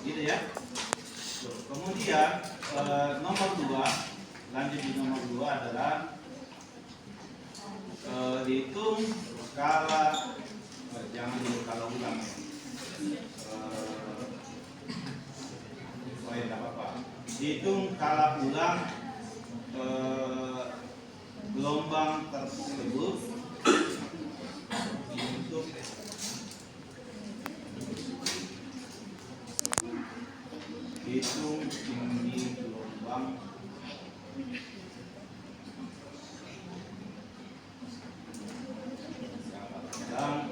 gitu ya. Kemudian nomor 2, lanjut di nomor 2 adalah dihitung skala, jangan dulu kalau ulang ya. Tidak apa-apa. Dihitung kala ulang gelombang tersebut untuk hitung tinggi gelombang dan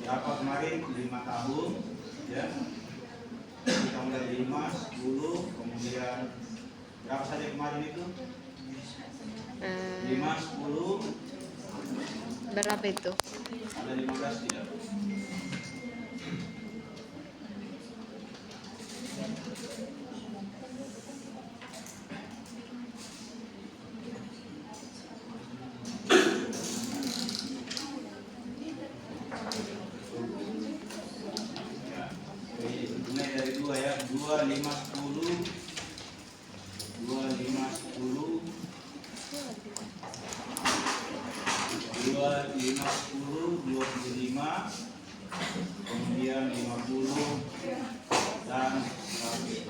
berapa kemarin 5 tahun ya, kita mulai 5, 10, kemudian berapa saja kemarin itu 5, 10, berapa itu? ada 15 tidak? Mulai dari 2 ya, 2, 5, 10, 2, 5, 10, 2, 5, 10, 25, kemudian 50 dan 100.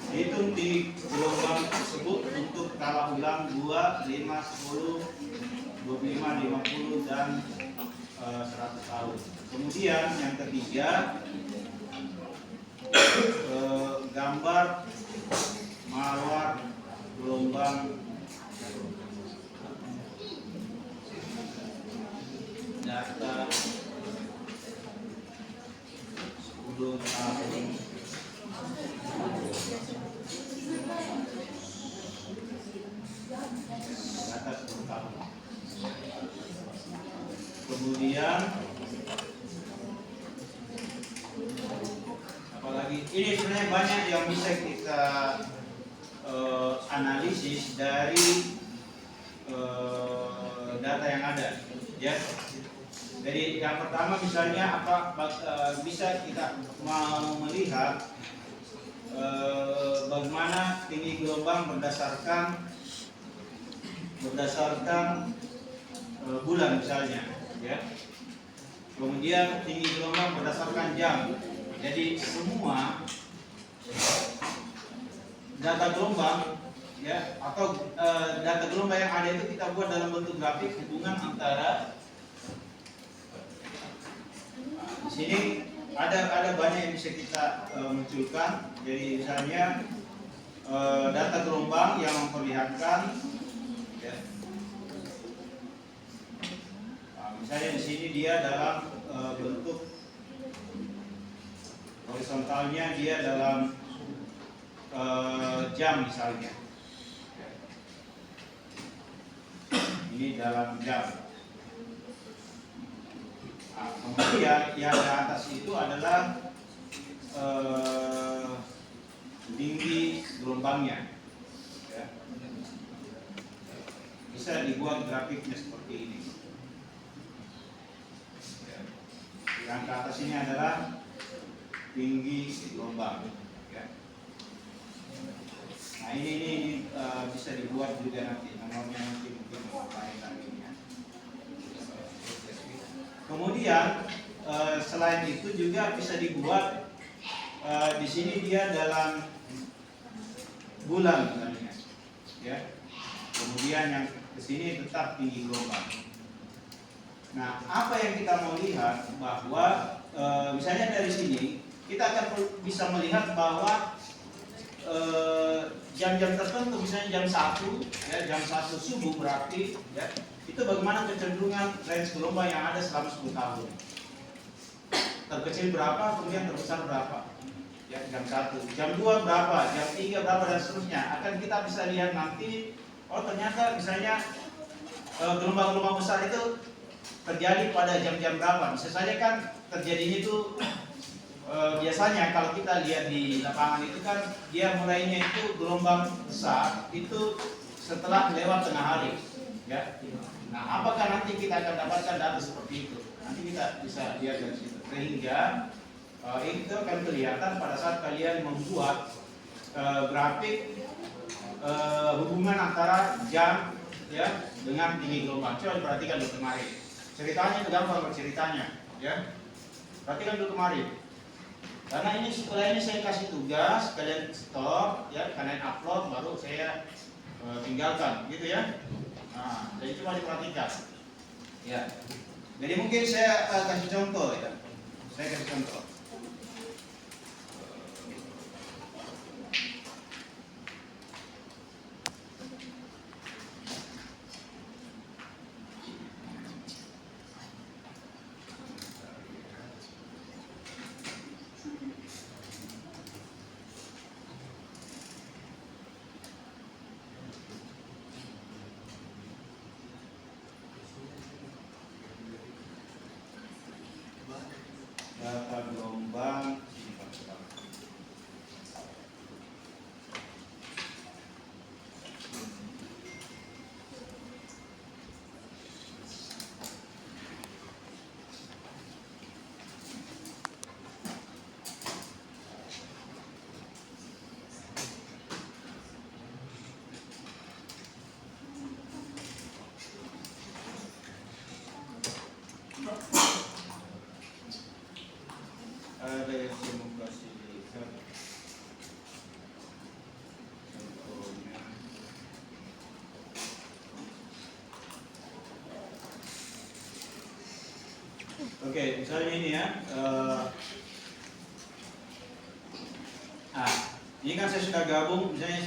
Hitung di gelombang tersebut untuk kala ulang 2, 5, 10, 25, 50 dan 100 tahun. Kemudian yang ketiga, gambar mawar gelombang data 10 tahun data 10 tahun. Kemudian apalagi ini sebenarnya banyak yang bisa kita analisis dari data yang ada ya. Jadi yang pertama misalnya bisa kita mau melihat bagaimana tinggi gelombang berdasarkan bulan misalnya ya. Kemudian tinggi gelombang berdasarkan jam. Jadi semua data gelombang ya, atau data gelombang yang ada itu kita buat dalam bentuk grafik hubungan antara di sini ada banyak yang bisa kita munculkan. Jadi misalnya data gelombang yang memperlihatkan ya, misalnya di sini dia dalam bentuk horizontalnya dia dalam jam misalnya. Ini dalam jam. Nah, kemudian yang di atas itu adalah tinggi gelombangnya. Ya. Bisa dibuat grafiknya seperti ini. Ya. Yang ke atas ini adalah tinggi gelombang. Ya. Nah ini bisa dibuat juga nanti nomornya nanti mungkin lain lagi ya. Kemudian selain itu juga bisa dibuat di sini dia dalam bulan misalnya, ya. Kemudian yang ke sini tetap tinggi gelombang. Nah, apa yang kita mau lihat bahwa misalnya dari sini kita akan bisa melihat bahwa jam-jam tertentu misalnya jam 1 ya, jam 1 subuh berarti ya, itu bagaimana kecenderungan range gelombang yang ada selama 10 tahun. Terkecil berapa, kemudian terbesar berapa. Ya, jam 1, jam 2 berapa, jam 3 berapa dan seterusnya. Akan kita bisa lihat nanti, oh ternyata misalnya gelombang-gelombang besar itu terjadi pada jam-jam berapa. Bisa saja kan terjadinya itu biasanya kalau kita lihat di lapangan itu kan dia mulainya itu gelombang besar itu setelah lewat tengah hari ya. Nah, apakah nanti kita akan dapatkan data seperti itu? Nanti kita bisa lihat dari situ. Sehingga Itu akan kelihatan pada saat kalian membuat grafik hubungan antara jam ya dengan tinggi gelombang. Coba perhatikan dulu kemarin. Ceritanya itu gampang berceritanya, ya. Perhatikan dulu kemarin. Karena ini setelah ini saya kasih tugas, kalian stop, ya, kalian upload, baru saya tinggalkan, gitu ya. Nah, jadi coba diperhatikan. Ya. Jadi mungkin saya kasih contoh, ya. Saya kasih contoh. Data gelombang ada yang saya mau kasih lihat contohnya. Oke, misalnya ini ya. Ini kan saya sudah gabung, misalnya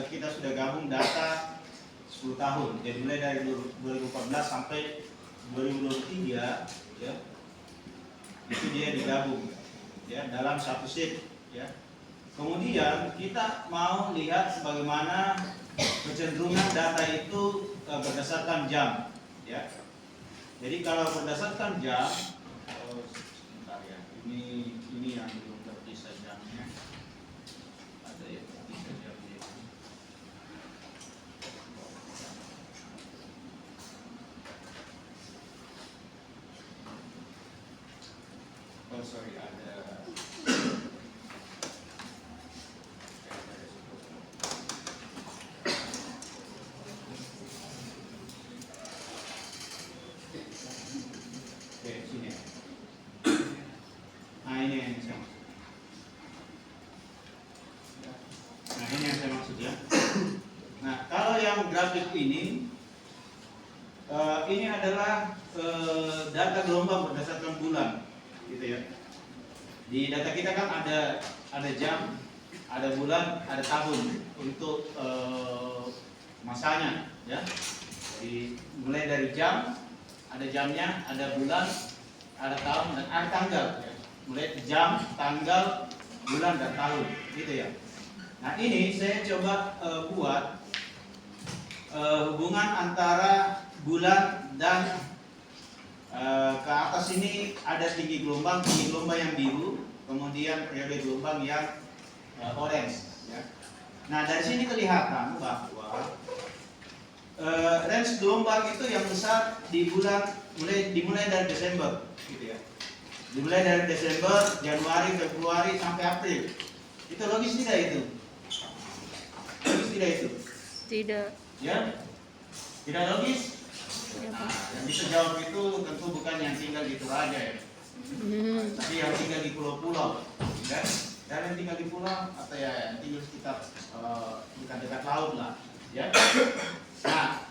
kita sudah gabung data 10 tahun. Jadi mulai dari 2014 sampai 2023 ya. Itu dia digabung ya dalam satu sheet ya. Kemudian kita mau lihat bagaimana kecenderungan data itu berdasarkan jam ya. Jadi kalau berdasarkan jam, sebentar ya, ini yang belum terpisah jamnya. Ada yang terpisah jamnya. Oh sorry, ada. Oke, sini. Nah ini yang saya maksud. Nah ini yang saya maksud ya. Nah kalau yang grafik ini adalah data gelombang berdasarkan bulan, gitu ya. Di data kita kan ada jam, ada bulan, ada tahun untuk masanya, ya. Jadi mulai dari jam, ada jamnya, ada bulan, ada tahun, dan ada tanggal. Ya. Mulai jam, tanggal, bulan, dan tahun, gitu ya. Nah ini saya coba buat hubungan antara bulan dan ke atas ini ada tinggi gelombang yang biru, kemudian periode gelombang yang orange. Ya. Nah dari sini kelihatan bahwa range gelombang itu yang besar di bulan dimulai dari Desember, gitu ya. Dimulai dari Desember, Januari, Februari sampai April. Itu logis tidak itu? Logis tidak itu? Tidak. Ya, tidak logis. Nah, yang bisa jawab itu tentu bukan yang tinggal di Toraja ya, tapi yang tinggal di pulau-pulau, ya. Dan yang tinggal di pulau atau ya yang tinggal sekitar dekat laut lah, ya. Nah,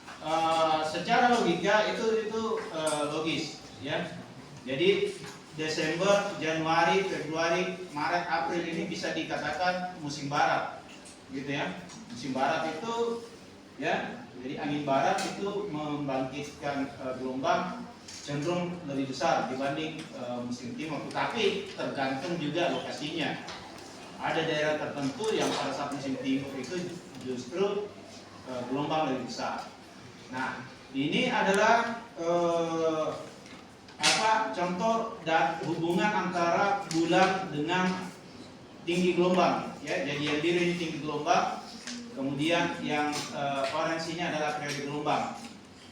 secara logika itu logis, ya. Jadi Desember, Januari, Februari, Maret, April ini bisa dikatakan musim barat, gitu ya. Musim barat itu, ya. Jadi angin barat itu membangkitkan gelombang cenderung lebih besar dibanding musim timur. Tetapi tergantung juga lokasinya. Ada daerah tertentu yang pada saat musim timur itu justru gelombang lebih besar. Nah, ini adalah contoh dan hubungan antara bulan dengan tinggi gelombang. Ya, jadi yang biru ini tinggi gelombang. Kemudian yang orange ini adalah periode gelombang.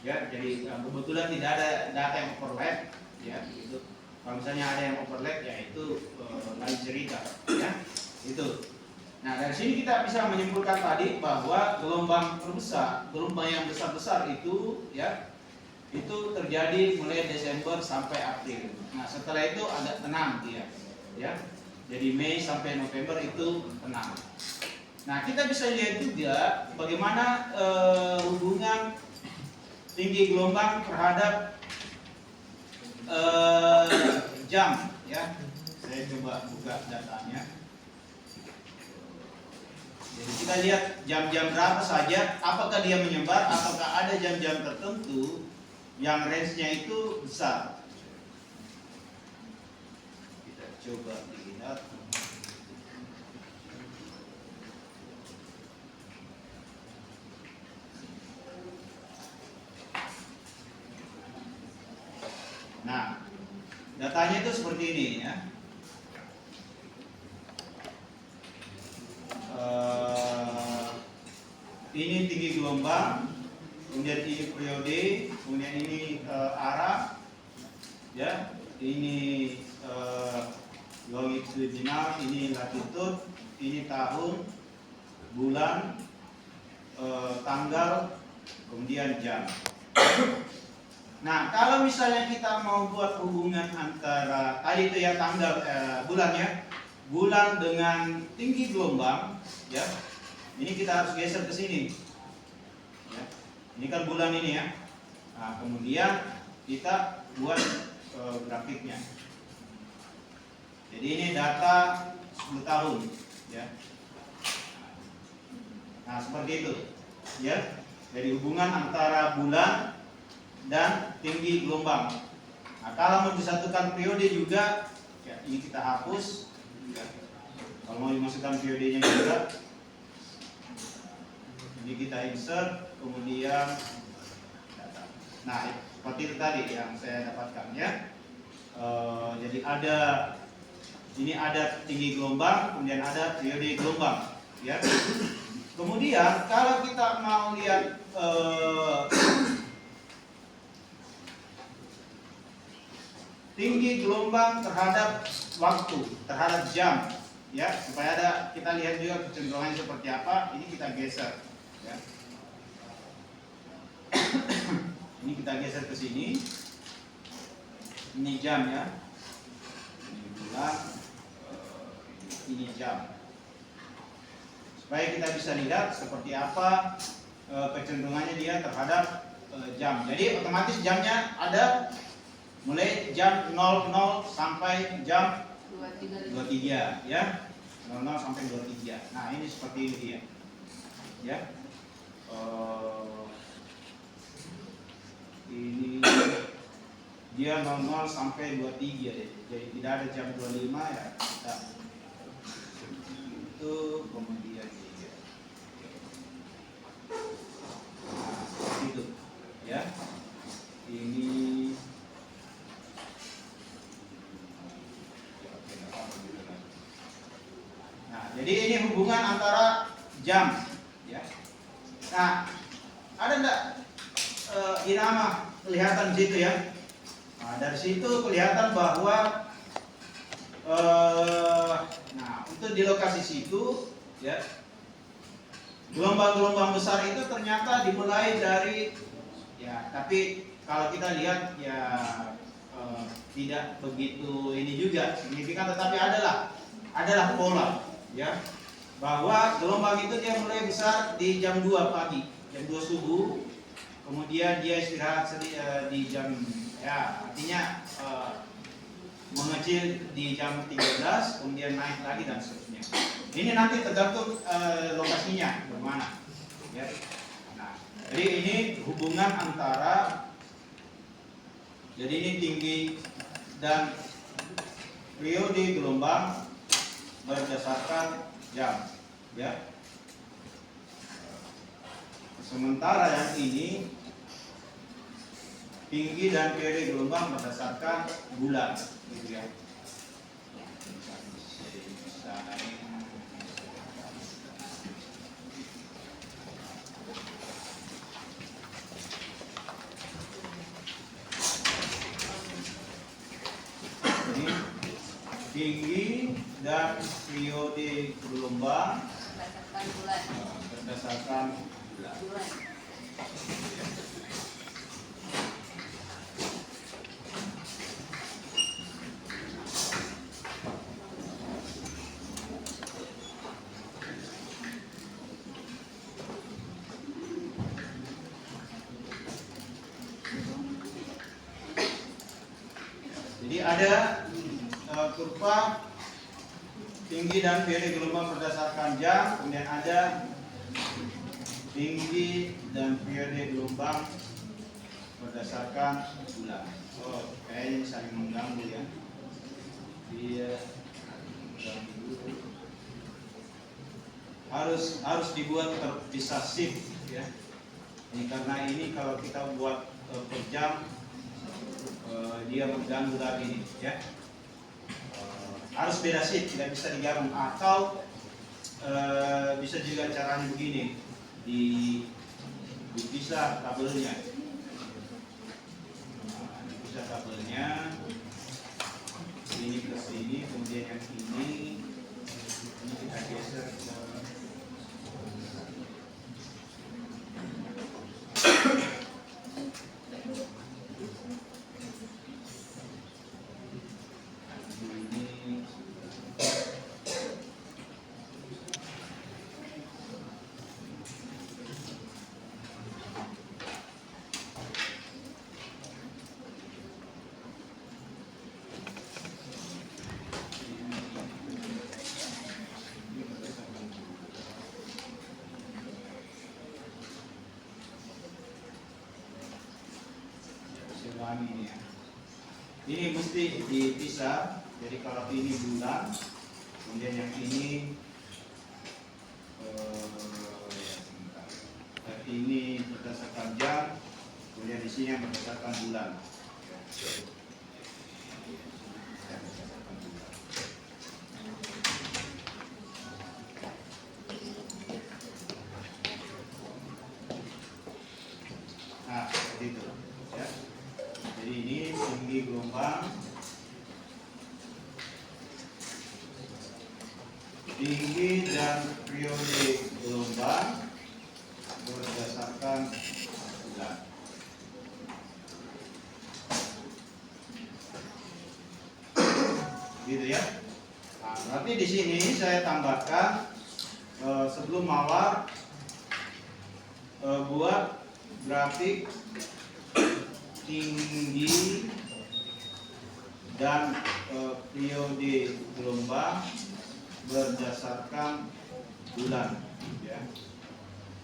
Ya, jadi kebetulan tidak ada data yang overlap, ya, gitu. Kalau misalnya ada yang overlap, ya itu cerita, ya. Itu. Nah, dari sini kita bisa menyimpulkan tadi bahwa gelombang terbesar, gelombang yang besar-besar itu, ya, itu terjadi mulai Desember sampai April. Nah, setelah itu agak tenang dia, ya. Jadi Mei sampai November itu tenang. Nah, kita bisa lihat juga bagaimana hubungan tinggi gelombang terhadap jam, ya. Saya coba buka datanya. Jadi kita lihat jam-jam berapa saja, apakah dia menyebar, apakah ada jam-jam tertentu yang range-nya itu besar. Kita coba lihat. Nah, datanya itu seperti ini, ya. Ini tinggi gelombang, kemudian ini periode, kemudian ini arah, ya. Ini longitudinal, ini latitude, ini tahun, bulan, tanggal, kemudian jam. Nah, kalau misalnya kita mau buat hubungan antara tadi itu ya tanggal bulannya, bulan dengan tinggi gelombang, ya. Ini kita harus geser ke sini. Ya. Ini kan bulan ini, ya. Nah, kemudian kita buat grafiknya. Jadi ini data 10 tahun, ya. Nah, seperti itu, ya. Jadi hubungan antara bulan dan tinggi gelombang. Nah, kalau mau disatukan periode juga, ya, ini kita hapus. Ya. Kalau mau dimasukkan periodenya juga, ini kita insert, kemudian data. Nah, seperti itu tadi yang saya dapatkan, ya. Jadi ini ada tinggi gelombang, kemudian ada periode gelombang, ya. Kemudian kalau kita mau lihat tinggi gelombang terhadap waktu, terhadap jam, ya, supaya kita lihat juga kecenderungannya seperti apa. Ini kita geser, ya. Ini kita geser ke sini. Ini jam, ya. Ini bulan, ini jam. Supaya kita bisa lihat seperti apa kecenderungannya dia terhadap jam. Jadi otomatis jamnya ada mulai jam 00 sampai jam 23, ya. 00 sampai 23. Nah, ini seperti ini dia. Ya. Ini dia 00 sampai 23 deh. Jadi tidak ada jam 25, ya. Kita itu kemudian juga. Nah, seperti itu, ya. Ini jadi ini hubungan antara jam, ya. Nah, ada enggak irama kelihatan di situ, ya? Nah, dari situ kelihatan bahwa nah, untuk di lokasi situ, ya, gelombang-gelombang besar itu ternyata dimulai dari, ya, tapi kalau kita lihat, ya, tidak begitu ini juga signifikan, tetapi adalah pola, ya, bahwa gelombang itu dia mulai besar di jam 2 pagi, jam 2 subuh, kemudian dia istirahat di jam, ya, artinya mengecil di jam 13, kemudian naik lagi dan seterusnya. Ini nanti tergantung lokasinya bermana, ya. Nah, jadi ini hubungan antara, jadi ini tinggi dan periode gelombang berdasarkan jam, ya. Sementara yang ini tinggi dan periode gelombang berdasarkan bulan, gitu, ya. Jadi tinggi dan periode gelombang berdasarkan bulan. berdasarkan bulan. Jadi ada kurva tinggi dan periode gelombang berdasarkan jam, kemudian ada tinggi dan periode gelombang berdasarkan bulan. Oh, kayaknya saling mengganggu ya. Dia harus dibuat terpisah shift ya. Ini karena ini kalau kita buat per jam dia mengganggu tadi ini ya. Harus beda shift, tidak bisa digabung atau bisa juga caranya begini, dipisah tabelnya. Dipisah tabelnya, ini ke sini, kemudian yang ini kita geser ke ini ya. Ini mesti dipisah. Jadi kalau ini bulan, kemudian yang ini berdasarkan jam, kemudian di sini yang berdasarkan bulan. Nah, seperti itu. Ya. Jadi ini tinggi gelombang, tinggi dan periode gelombang berdasarkan bulan. Gitu ya. Nah, berarti di sini saya tambahkan sebelum mawar buat grafik tinggi dan periode gelombang berdasarkan bulan ya.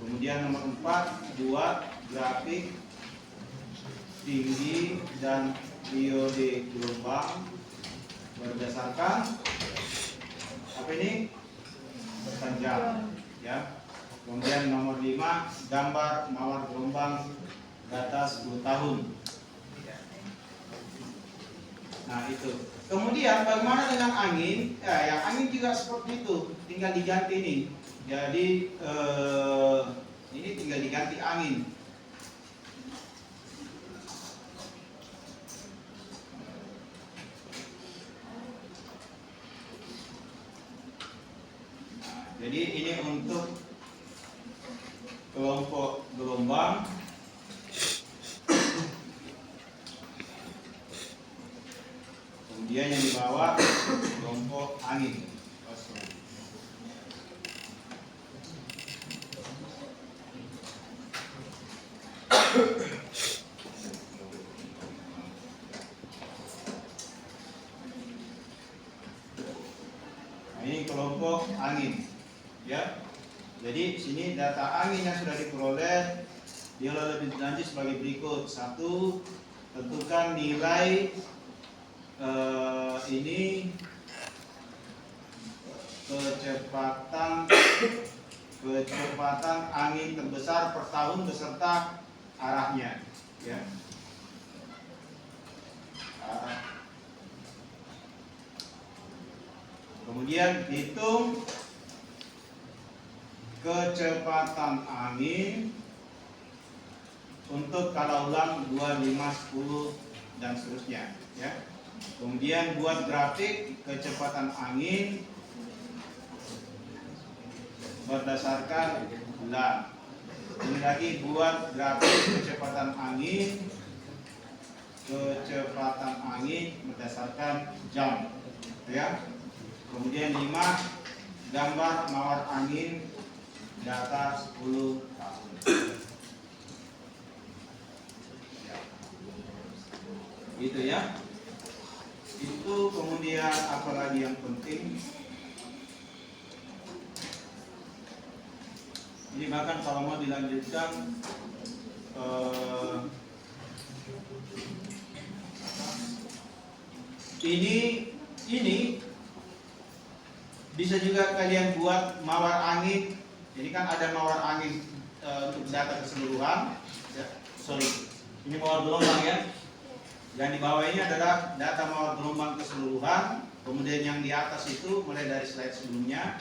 Kemudian nomor 4 buat grafik tinggi dan periode gelombang berdasarkan apa ini? Jam ya. Kemudian nomor 5 gambar mawar gelombang data 10 tahun. Nah itu. Kemudian bagaimana dengan angin? Ya, yang angin juga seperti itu, tinggal diganti nih. Jadi ini tinggal diganti angin. Nah, jadi ini untuk kelompok gelombang. Kemudian yang di bawah kelompok angin. Nah, ini kelompok angin, ya. Jadi sini data angin yang sudah diperoleh dia lebih lanjut sebagai berikut. 1. Tentukan nilai ini kecepatan angin terbesar per tahun beserta arahnya ya. Kemudian hitung kecepatan angin untuk skala ulang 2, 5, 10 dan seterusnya ya. Kemudian buat grafik kecepatan angin berdasarkan bulan. Ini lagi buat grafik kecepatan angin berdasarkan jam, ya. Kemudian 5, gambar mawar angin data 10 tahun. Gitu ya. Itu kemudian apalagi yang penting? Ini bahkan kalau mau dilanjutkan ini bisa juga kalian buat mawar angin. Ini kan ada mawar angin untuk data keseluruhan. Ya, sorry, ini mawar gelombang ya. Yang di bawah ini adalah data mawar gelombang keseluruhan. Kemudian yang di atas itu mulai dari slide sebelumnya.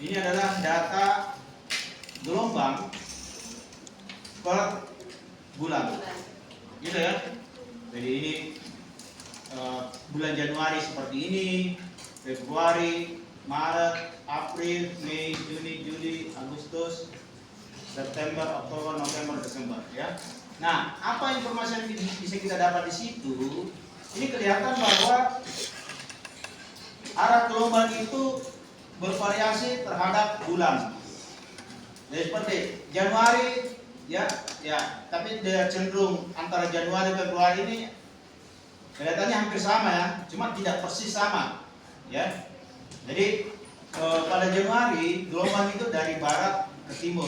Ini adalah data gelombang per bulan. Gitu ya. Jadi ini bulan Januari seperti ini, Februari, Maret, April, Mei, Juni, Juli, Agustus, September, Oktober, November, Desember, ya. Nah, apa informasi yang bisa kita dapat di situ? Ini kelihatan bahwa arah gelombang itu bervariasi terhadap bulan. Jadi seperti Januari, ya, tapi dia cenderung antara Januari dan Februari ini kelihatannya hampir sama ya, cuma tidak persis sama, ya. Jadi pada Januari gelombang itu dari barat ke timur.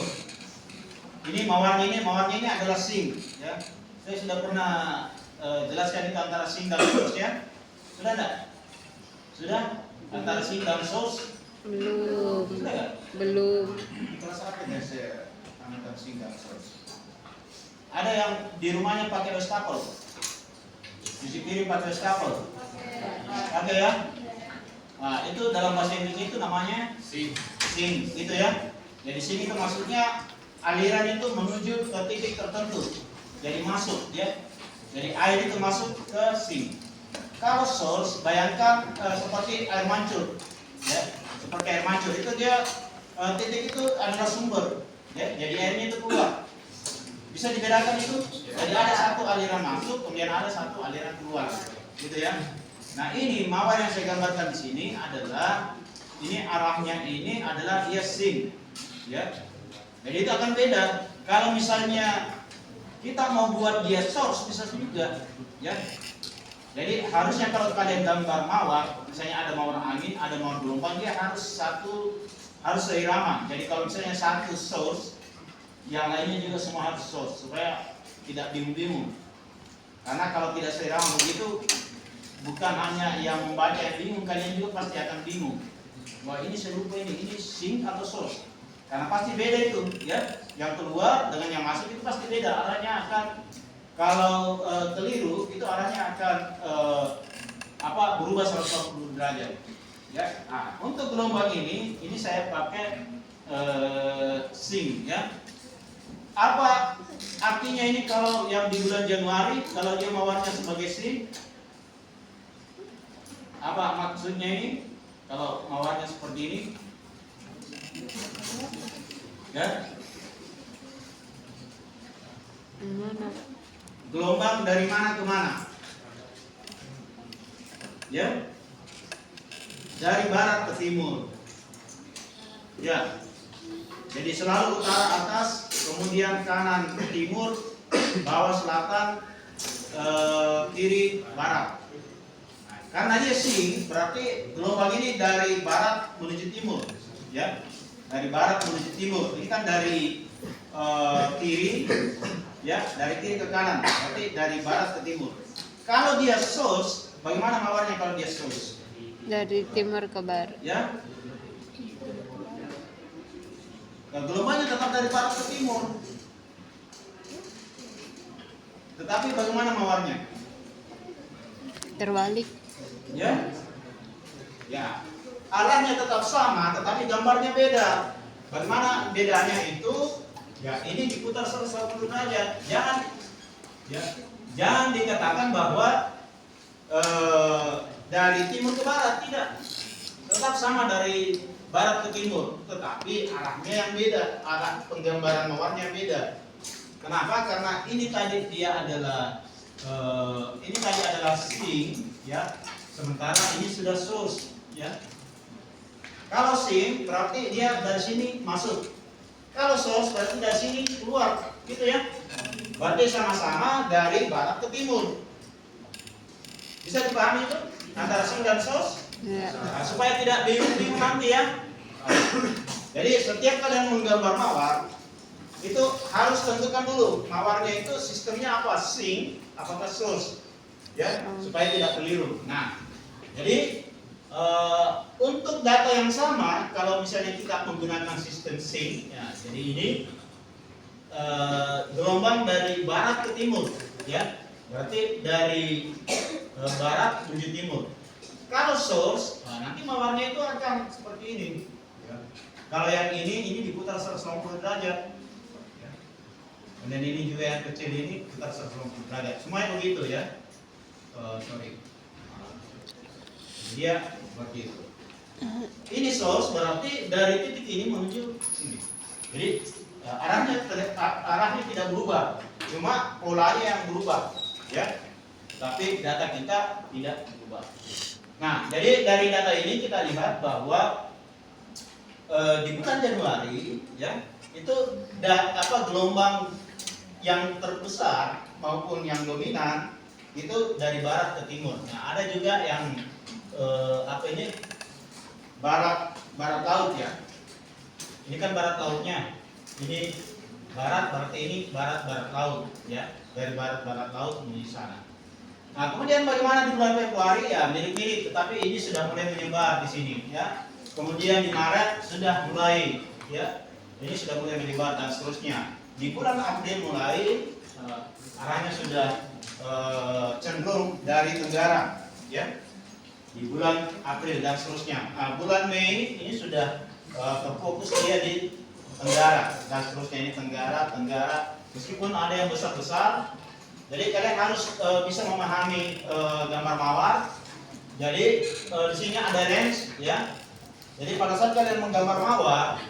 Ini mawarnya ini adalah sing, ya. Saya sudah pernah jelaskan itu antara sing dan source ya. Sudah enggak? Sudah? Antara sing dan source? Belum. Sudah enggak? Belum. Kelas apa ya saya antara sing dan source? Ada yang di rumahnya pakai wastafel. Sisi kiri pakai wastafel. Ada ya? Nah, itu dalam bahasa Indonesia itu namanya sing, gitu ya. Jadi sing itu maksudnya aliran itu menuju ke titik tertentu. Jadi masuk ya. Jadi air itu masuk ke sing. Kalau source, bayangkan seperti air mancur, ya. Seperti air mancur itu dia titik itu adalah sumber, ya. Jadi airnya itu keluar. Bisa dibedakan itu? Jadi ada satu aliran masuk, kemudian ada satu aliran keluar, gitu ya. Nah ini mawar yang saya gambarkan di sini adalah ini arahnya ini adalah dia sing, ya. Jadi itu akan beda. Kalau misalnya kita mau buat dia source bisa juga, ya. Jadi harusnya kalau kalian gambar mawar, misalnya ada mawar angin, ada mawar gelombang, dia harus seirama. Jadi kalau misalnya satu source, yang lainnya juga semua harus source supaya tidak bingung-bingung. Karena kalau tidak seirama begitu, bukan hanya yang membaca yang bingung, kalian juga pasti akan bingung. Wah ini serupa ini sing atau source. Karena pasti beda itu, ya. Yang keluar dengan yang masuk itu pasti beda. Arahnya akan kalau keliru itu arahnya akan berubah 180 derajat. Ya. Nah, untuk gelombang ini saya pakai sing, ya. Apa artinya ini kalau yang di bulan Januari, kalau dia mawarnya sebagai sing? Apa maksudnya ini? Kalau mawarnya seperti ini? Ya. Mana? Gelombang dari mana ke mana? Ya. Dari barat ke timur. Ya. Jadi selalu utara atas, kemudian kanan ke timur, bawah selatan, kiri barat. Karena dia sing, berarti gelombang ini dari barat menuju timur, ya. Dari barat menuju timur. Ini kan dari kiri, ya, dari kiri ke kanan. Berarti dari barat ke timur. Kalau dia source, bagaimana mawarnya kalau dia source? Dari timur ke barat. Ya. Nah, gelombangnya tetap dari barat ke timur. Tetapi bagaimana mawarnya? Terbalik. Ya. Ya. Arahnya tetap sama, tetapi gambarnya beda. Bagaimana bedanya itu? Ya, ini diputar 180 derajat. Jangan dikatakan bahwa dari timur ke barat, tidak. Tetap sama dari barat ke timur, tetapi arahnya yang beda, arah penggambaran mawarnya beda. Kenapa? Karena ini tadi dia adalah sink, ya. Sementara ini sudah source, ya. Kalau sink berarti dia dari sini masuk. Kalau source berarti dari sini keluar, gitu ya. Berarti sama-sama dari barat ke timur. Bisa dipahami itu antara sink dan source? Ya. Nah, supaya tidak bingung-bingung nanti ya. Jadi setiap kalian menggambar mawar, itu harus tentukan dulu mawarnya itu sistemnya apa, sink apakah source, ya, supaya tidak keliru. Nah, jadi untuk data yang sama, kalau misalnya kita menggunakan sistem sink, ya, jadi ini gelombang dari barat ke timur, ya, berarti dari barat menuju timur. Kalau source, nah, nanti mawarnya itu akan seperti ini. Ya. Kalau yang ini diputar 180 derajat. Ya. Dan ini juga yang kecil ini putar 180 derajat. Semuanya begitu ya. Sorry. Dia seperti itu. Ini source berarti dari titik ini menuju sini. Jadi arahnya tidak berubah, cuma polanya yang berubah, ya. Tapi data kita tidak berubah. Nah, jadi dari data ini kita lihat bahwa di bulan Januari, ya, itu gelombang yang terbesar maupun yang dominan itu dari barat ke timur. Nah, ada juga yang barat laut, ya. Ini kan barat lautnya. Ini barat berarti ini barat laut, ya. Dari barat laut menuju sana. Nah, kemudian bagaimana di bulan Februari, ya mirip-mirip, tetapi ini sudah mulai menyebar di sini, ya. Kemudian di Maret sudah mulai, ya, ini sudah mulai menyebar dan seterusnya. Di bulan April mulai arahnya sudah cenderung dari tenggara, ya. Di bulan April dan seterusnya. Nah, bulan Mei ini sudah terfokus dia di tenggara dan seterusnya, ini tenggara. Meskipun ada yang besar-besar. Jadi kalian harus bisa memahami gambar mawar. Jadi di sini ada range, ya. Jadi pada saat kalian menggambar mawar,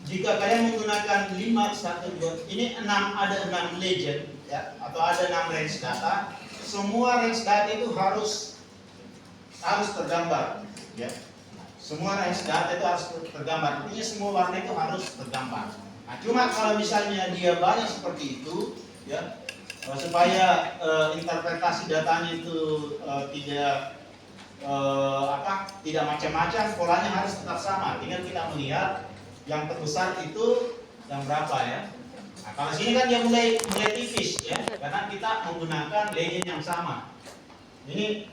jika kalian menggunakan 5, 1, 2, ini 6, ada 6 legend, ya, atau ada 6 range data. Semua range data itu harus tergambar, ya. Semua range data itu harus tergambar. Artinya semua warna itu harus tergambar. Nah, cuma kalau misalnya dia banyak seperti itu, ya, supaya interpretasi datanya itu tidak macam-macam, polanya harus tetap sama. Tinggal kita melihat yang terbesar itu yang berapa, ya. Nah, kalau sini kan dia mulai tipis, ya, karena kita menggunakan legend yang sama. Ini,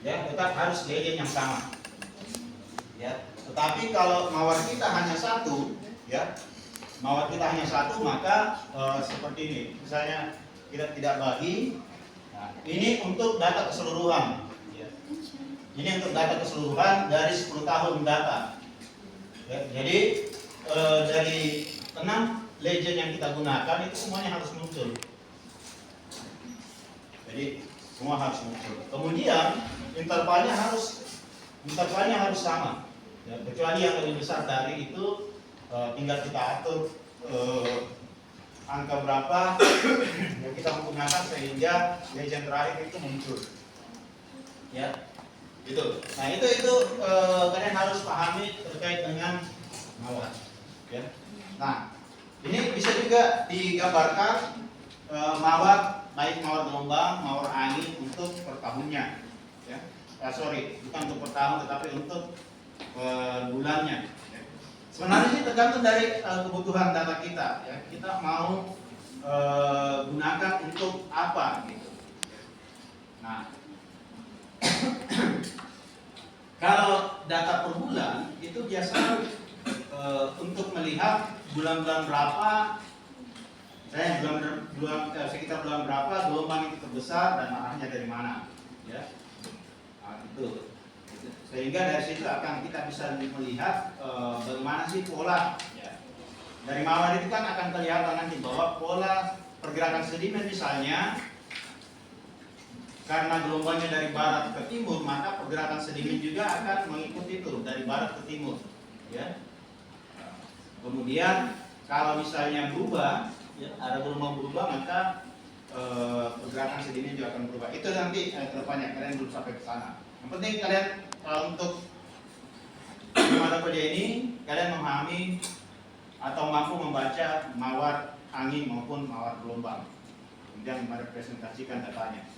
ya, tetap harus legend yang sama, ya. Tetapi kalau mawar kita hanya satu, ya, maka seperti ini. Misalnya kita tidak bagi. Nah, ini untuk data keseluruhan, ya. Ini untuk data keseluruhan dari 10 tahun data, ya. Jadi dari 6 legend yang kita gunakan itu semuanya harus muncul. Jadi semua harus muncul. Kemudian intervalnya harus sama, ya. Kecuali yang lebih besar dari itu tinggal kita atur angka berapa yang kita menggunakan sehingga legend terakhir itu muncul, ya, gitu. Nah, itu kalian harus pahami terkait dengan mawar, ya. Nah, ini bisa juga digambarkan mawar, baik mawar gelombang, mawar angin untuk per tahunnya, ya. Bukan untuk per tahun, tetapi untuk bulannya. Sebenarnya ini tergantung dari kebutuhan data kita, ya. Kita mau gunakan untuk apa, gitu. Nah, kalau data per bulan itu biasanya untuk melihat bulan-bulan berapa, sekitar bulan berapa gelombang itu terbesar dan arahnya dari mana, ya. Nah, itu. Sehingga dari situ akan kita bisa melihat bagaimana sih pola, ya. Dari mawar itu kan akan kelihatan nanti bahwa pola pergerakan sedimen misalnya karena gelombangnya dari barat ke timur, maka pergerakan sedimen juga akan mengikuti itu dari barat ke timur, ya. Kemudian kalau misalnya berubah, ya, ada gelombang berubah, maka pergerakan sedimen juga akan berubah. Itu nanti kedepannya, kalian belum sampai ke sana. Yang penting kalian untuk pada kuliah ini kalian memahami atau mampu membaca mawar angin maupun mawar gelombang, kemudian merepresentasikan datanya.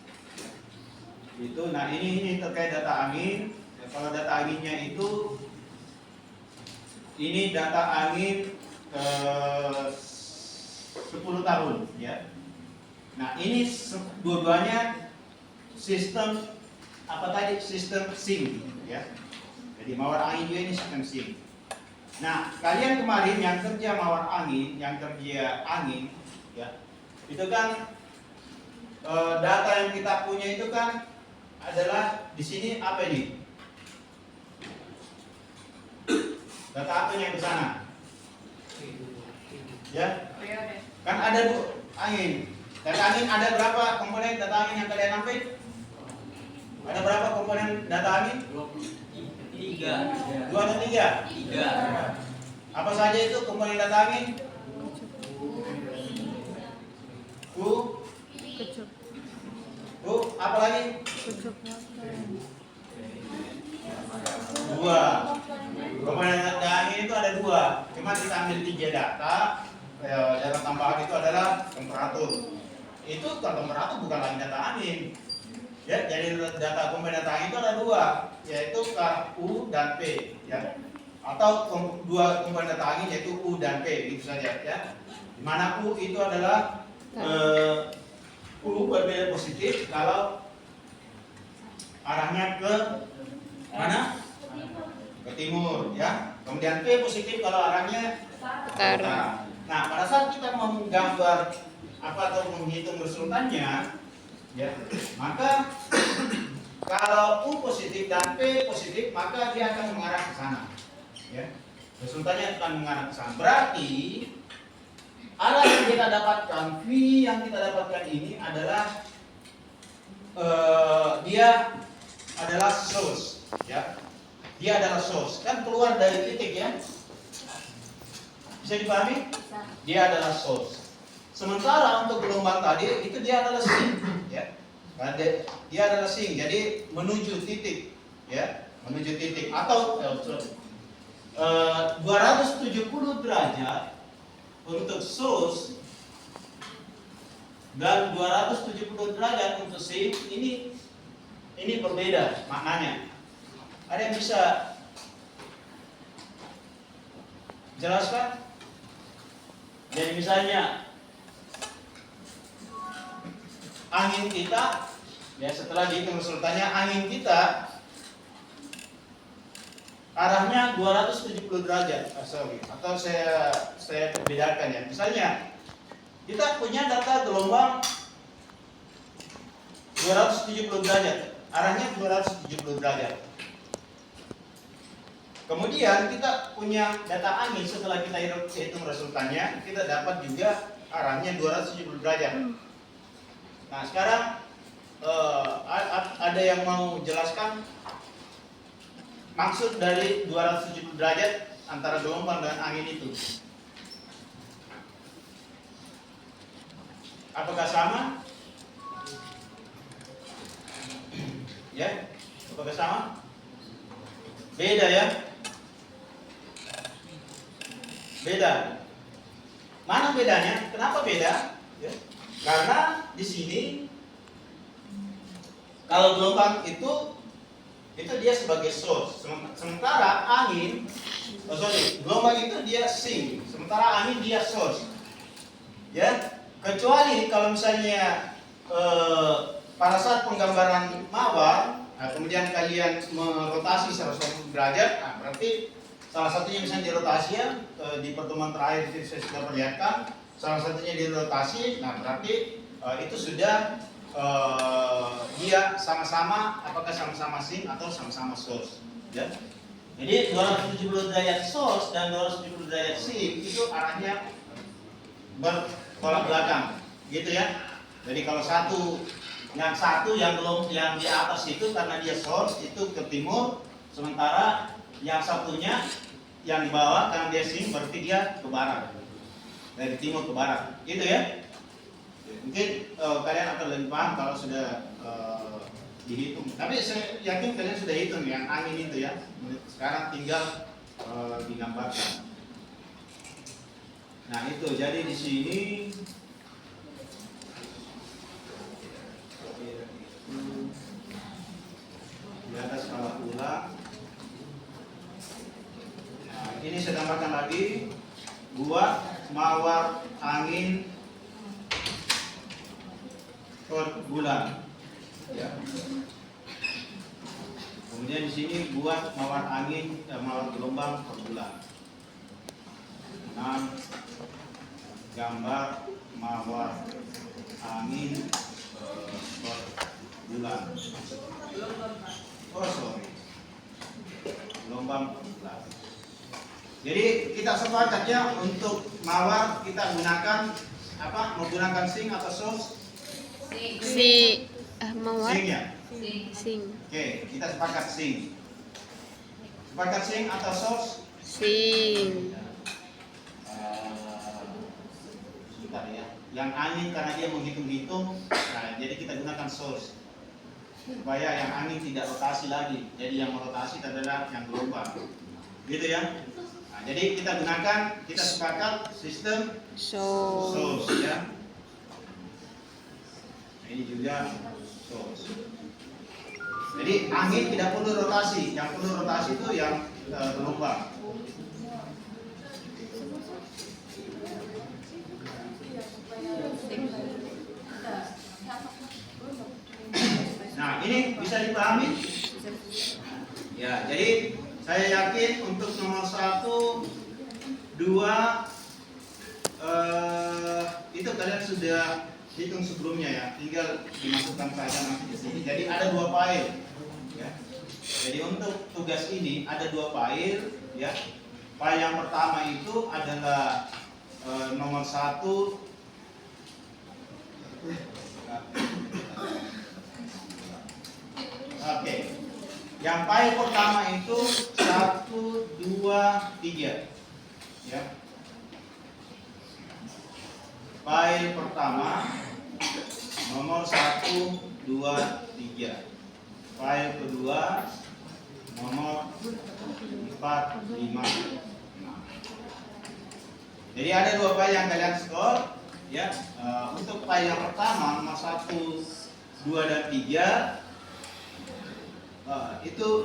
Itu, nah ini terkait data angin. Ya, kalau data anginnya itu, ini data angin 10 tahun, ya. Nah ini dua-duanya sistem apa tadi? Sistem SINK, ya. Jadi mawar angin juga ini sistem SINK. Nah kalian kemarin yang kerja mawar angin, yang kerja angin, ya, itu kan data yang kita punya itu kan adalah di sini apa ini? Data apa yang ke sana? Ya, kan ada angin. Data angin ada berapa komponen data angin yang kalian ambil? Ada berapa komponen data angin? 3. 2 atau 3? 3. Apa saja itu komponen data angin? Kecup. Apa lagi? Kecup. 2. Komponen data angin itu ada 2. Cuma kita ambil 3 data. Data tambahan itu adalah temperatur. Itu kalau temperatur bukan lagi data angin. Ya, jadi data komponen data angin itu ada 2, yaitu U dan P, ya. Atau 2 komponen data angin yaitu U dan P, gitu saja, ya. Dimana U itu adalah U berbeda positif kalau arahnya ke mana? Ke timur, ya. Kemudian P positif kalau arahnya Utara. Nah, pada saat kita mau menggambar apa atau menghitung resultannya, ya, maka kalau U positif dan P positif, maka dia akan mengarah ke sana, ya. Resultannya akan mengarah ke sana. Berarti arah yang kita dapatkan, V yang kita dapatkan ini adalah dia adalah source, ya. Dia adalah source, kan keluar dari titik, ya. Bisa dipahami? Dia adalah source. Sementara untuk gelombang tadi itu dia adalah sink, ya. Dia adalah sink, jadi menuju titik, ya, menuju titik atau 270 derajat untuk source dan 270 derajat untuk sink ini berbeda maknanya. Ada yang bisa jelaskan? Jadi misalnya angin kita, ya, setelah dihitung resultannya, angin kita arahnya 270 derajat. Atau saya bedakan, ya. Misalnya kita punya data gelombang 270 derajat, arahnya 270 derajat. Kemudian kita punya data angin, setelah kita hitung resultannya, kita dapat juga arahnya 270 derajat. Nah sekarang ada yang mau jelaskan maksud dari 270 derajat antara gelombang dan angin itu? Apakah sama? Ya, apakah sama? Beda, ya? Beda. Mana bedanya? Kenapa beda? Ya. Karena di sini kalau gelombang itu dia sebagai source, sementara angin, gelombang itu dia sink, sementara angin dia source. Ya, kecuali kalau misalnya pada saat penggambaran mawar, nah, kemudian kalian merotasi 180 derajat, nah, berarti salah satunya misalnya dirotasi, ya, di pertemuan terakhir saya sudah perlihatkan, salah satunya dirotasi, nah berarti itu sudah dia sama-sama, apakah sama-sama sink atau sama-sama source, ya. Jadi 270 derajat source dan 270 derajat sink itu arahnya bertolak belakang, gitu, ya. Jadi kalau satu Yang satu yang belum, yang di atas itu karena dia source itu ke timur, sementara yang satunya yang di bawah karena dia sink berarti dia ke barat, dari timur ke barat, gitu ya. Mungkin kalian akan lebih paham kalau sudah dihitung. Tapi saya yakin kalian sudah hitung yang angin itu ya. Sekarang tinggal digambarkan. Nah itu jadi di sini. Di atas skala ulang. Nah, ini saya tambahkan lagi buat mawar angin per bulan. Ya. Kemudian di sini buat mawar angin, mawar gelombang per bulan. 6 gambar mawar angin per bulan. Oh sorry, gelombang per bulan. Jadi kita sepakat ya untuk mawar kita gunakan apa? Menggunakan sink atau source? Mawar. Sink ya. Sing. Oke, kita sepakat sink. Sepakat sink atau source? Sing. Sebentar ya. Yang angin karena dia menghitung-hitung, nah, jadi kita gunakan source supaya yang angin tidak rotasi lagi. Jadi yang merotasi adalah yang gelombang, gitu ya. Nah, jadi kita gunakan, kita sepakat sistem source ya. Nah, ini juga source. Jadi angin tidak perlu rotasi, yang perlu rotasi itu yang gelombang. Nah, ini bisa dipahami? Ya, jadi saya yakin untuk nomor 1, 2 itu kalian sudah hitung sebelumnya ya, tinggal dimasukkan saja nanti di sini. Jadi ada 2 file, ya. Jadi untuk tugas ini ada 2 file, ya. File yang pertama itu adalah nomor 1. Oke. Yang file pertama itu 1, 2, 3. Ya. File pertama nomor 1, 2, 3. File kedua nomor 4, 5, 6. Jadi ada 2 file yang kalian store ya. Untuk file yang pertama nomor 1, 2 dan 3 itu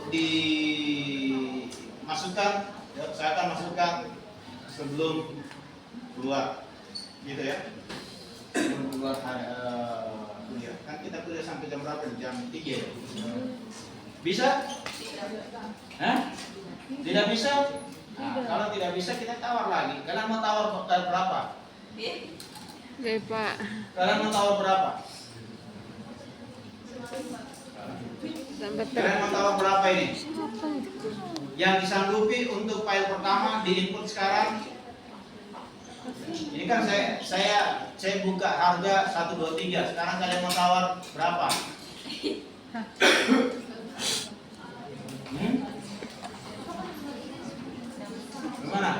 dimasukkan ya, saya akan masukkan sebelum keluar gitu ya, sebelum keluar kuliah. Kan kita kuliah sampai jam berapa? Jam 3 ya? Bisa? Hah? Tidak bisa? Nah, kalau tidak bisa kita tawar lagi. Kalian mau tawar berapa? Pak. Kalian mau tawar berapa? Kalian mau tawar berapa ini? Yang disanggupi untuk file pertama di input sekarang. Ini kan saya buka harga 1, 2, 3. Sekarang kalian mau tawar berapa? Gimana?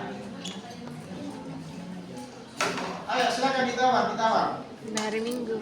Ayo silakan ditawar. Hari Minggu.